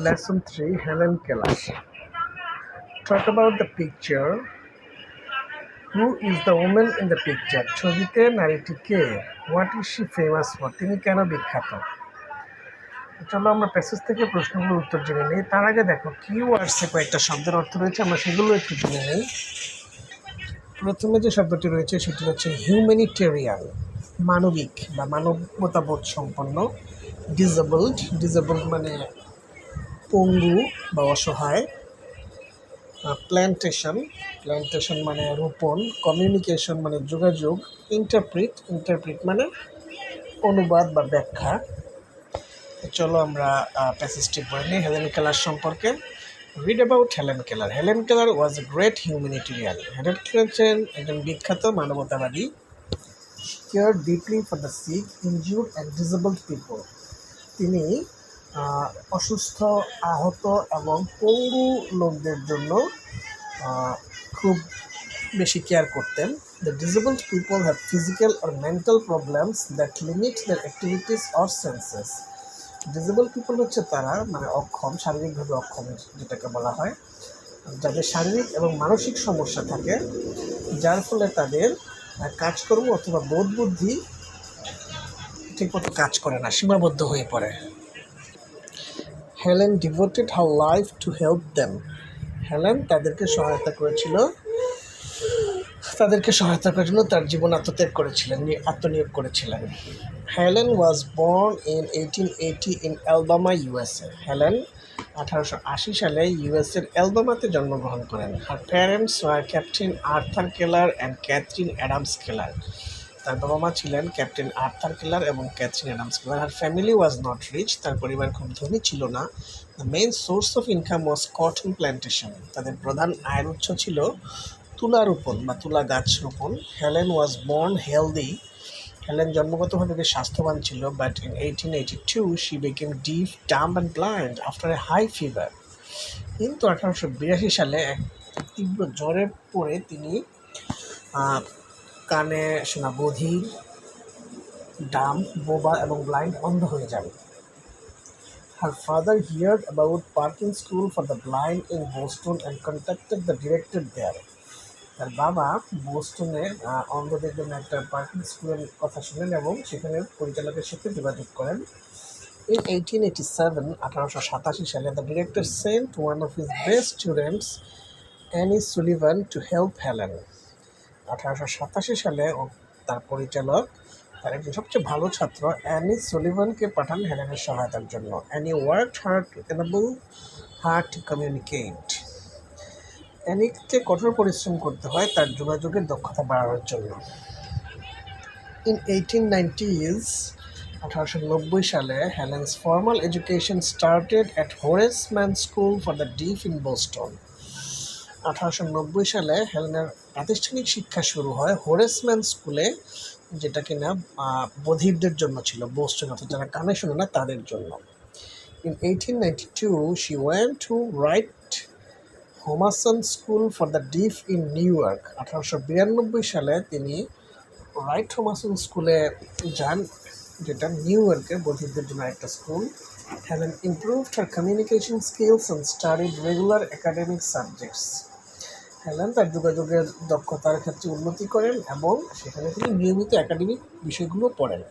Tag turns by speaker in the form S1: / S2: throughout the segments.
S1: Lesson 3, Helen Keller. Talk about the picture. Who is the woman in the picture? ছবিতে নারীটি কে? What is she famous for? তিনি কেন বিখ্যাত? চলো আমরা passage থেকে প্রশ্নগুলোর উত্তর জেনে নিই। তার আগে দেখো কিওয়ার্ডসে কয়েকটা শব্দের অর্থ রয়েছে, আমরা সেগুলো একটু জেনে নিই। প্রথমে যে শব্দটি রয়েছে সেটি হচ্ছে হিউম্যানিটেরিয়ান, মানবিক বা মানবতাবোধ সম্পন্ন। ডিসেবলড মানে পঙ্গু বা অসহায়। প্ল্যান্টেশন মানে রোপণ। কমিউনিকেশন মানে যোগাযোগ। ইন্টারপ্রিট মানে অনুবাদ বা ব্যাখ্যা। চলো আমরা প্যাসেজটি পড়ে নিই হেলেন কেলার সম্পর্কে। Read about Helen Keller. Helen Keller was a great humanitarian. Helen Keller হচ্ছেন একজন বিখ্যাত মানবতাবাদী। Care deeply for the sick, injured and disabled people. তিনি অসুস্থ, আহত এবং পঙ্গু লোকদের জন্য খুব বেশি কেয়ার করতেন। The disabled people have physical or mental problems that limit their activities or senses. Disable people হচ্ছে তারা মানে অক্ষম, শারীরিকভাবে অক্ষম যেটাকে বলা হয়, যাদের শারীরিক এবং মানসিক সমস্যা থাকে, যার ফলে তাদের কাজকর্ম অথবা বোধ বুদ্ধি ঠিকমতো কাজ করে না, সীমাবদ্ধ হয়ে পড়ে। Helen devoted her life to help them. Helen তাদেরকে সহায়তা করার জন্য তার জীবন আত্মনিয়োগ করেছিলেন। Helen was born in 1880 in Alabama, USA. Helen 1880 সালে ইউএসএর অ্যালবামাতে জন্মগ্রহণ করেন। Her parents were Captain Arthur Keller and Katherine Adams Keller. তার বাবা মা ছিলেন ক্যাপ্টেন আর্থার কেলার এবং Katherine Adams Keller. Her family was not rich. তার পরিবার খুব ধনী ছিল না। The main source of income was cotton plantation. তাদের প্রধান আয়ের উৎস ছিল তুলা রোপণ বা তুলা গাছ রোপণ। Helen was born healthy. Helen জন্মগতভাবে বেশ স্বাস্থ্যবান ছিল, but in 1882 she became deaf, dumb and blind after a high fever. কিন্তু 1882 সালে এক তীব্র জ্বরে পড়ে তিনি কানে শোনা বধির, ডাম্ব, বোবা এবং ব্লাইন্ড, অন্ধ হয়ে যান। Her father heard about Parkin School for the Blind in Boston and contacted the director there. তার বাবা বোস্টনে অন্ধদের জন্য একটা পার্কিং স্কুলের কথা শুনেন এবং সেখানে পরিচালকের সাথে যোগাযোগ করেন। In 1887 সালে the director sent one of his best students, Annie Sullivan, to help Helen. 1887 সালে তার পরিচালক তার একজন সবচেয়ে ভালো ছাত্র অ্যানি সুলিভানকে পাঠান হেলেনের সহায়তার জন্য। Annie worked hard to enable her to communicate. অ্যানিকে কঠোর পরিশ্রম করতে হয় তার যোগাযোগের দক্ষতা বাড়ানোর জন্য। ইন 1890 সালে Helen's formal education started at Horace Mann School for the Deaf in Boston. 1890 সালে হেলেনের প্রাতিষ্ঠানিক শিক্ষা শুরু হয় হোরেস ম্যান স্কুলে, যেটা কিনা বধিরদের জন্য ছিল, বোস্টন অর্থাৎ যারা কানে শোনে না তাদের জন্য। In 1892 she went to Wright Humason School for the Deaf in New York. 1892 সালে তিনি রাইট হোমাসন স্কুলে যান, যেটা নিউ ইয়র্কের বধিরদের জন্য একটা school. Helen improved her communication skills and studied regular academic subjects. Helen তার যোগাযোগের দক্ষতার ক্ষেত্রে উন্নতি করেন এবং সেখানে তিনি নিয়মিত একাডেমিক বিষয়গুলো পড়েন।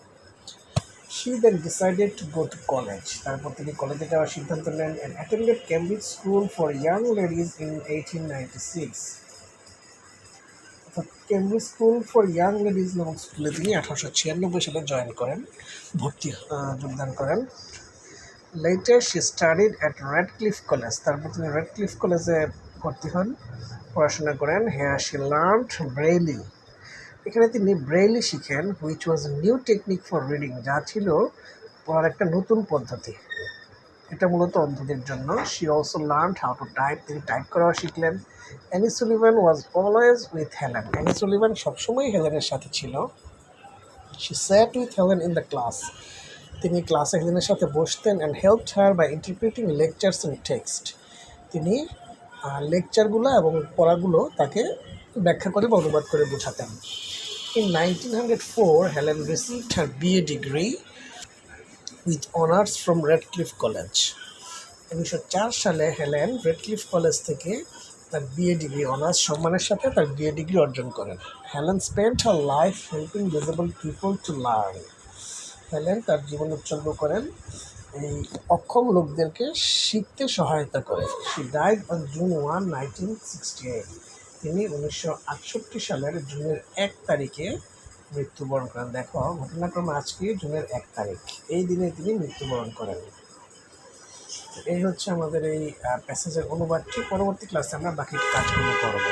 S1: She then decided to go to college. তারপর তিনি কলেজে যাওয়ার সিদ্ধান্ত নেন and attended Cambridge School for Young Ladies in 1896. অর্থাৎ Cambridge school for young ladies নামক স্কুলে তিনি 1896 সালে যোগদান করেন। Later she studied at Radcliffe College. তারপর তিনি রেডক্লিফ কলেজে ভর্তি হন, পড়াশোনা করেন। Here she learned Braille. এখানে তিনি ব্রেইলি শিখেন, which was new technique for reading, যা ছিল পড়ার একটা নতুন পদ্ধতি, এটা মূলত অন্ধদের জন্য। She also learned how to type, তিনি টাইপ করাও শিখলেন। Annie Sullivan was always with Helen. Annie Sullivan সবসময় হেলেনের সাথে ছিল। She sat with Helen in the class, তিনি ক্লাসে হেলেনের সাথে বসতেন and helped her by interpreting lectures and text, তিনি লেকচারগুলো এবং পড়াগুলো তাকে ব্যাখ্যা করে বা অনুবাদ করে বোঝাতেন। In 1904, Helen received her BA degree with honors from Radcliffe College. 1904 সালে হেলেন রেডক্লিফ কলেজ থেকে তার বিএ ডিগ্রি অনার্স সম্মানের সাথে তার বিএ ডিগ্রি অর্জন করেন। Helen spent her life helping disable people to learn. Helen তার জীবন উৎসর্গ করেন এই অক্ষম লোকদেরকে শিখতে সহায়তা করে। She died on June 1, 1968। তিনি 1968 সালের জুনের 1 তারিখে মৃত্যুবরণ করেন। দেখো ঘটনাক্রমে আজকে জুনের 1 তারিখ, এই দিনে তিনি মৃত্যুবরণ করেন। এই হচ্ছে আমাদের এই প্যাসেজের অনুবাদটি। পরবর্তী ক্লাসে আমরা বাকি কাজগুলো করব।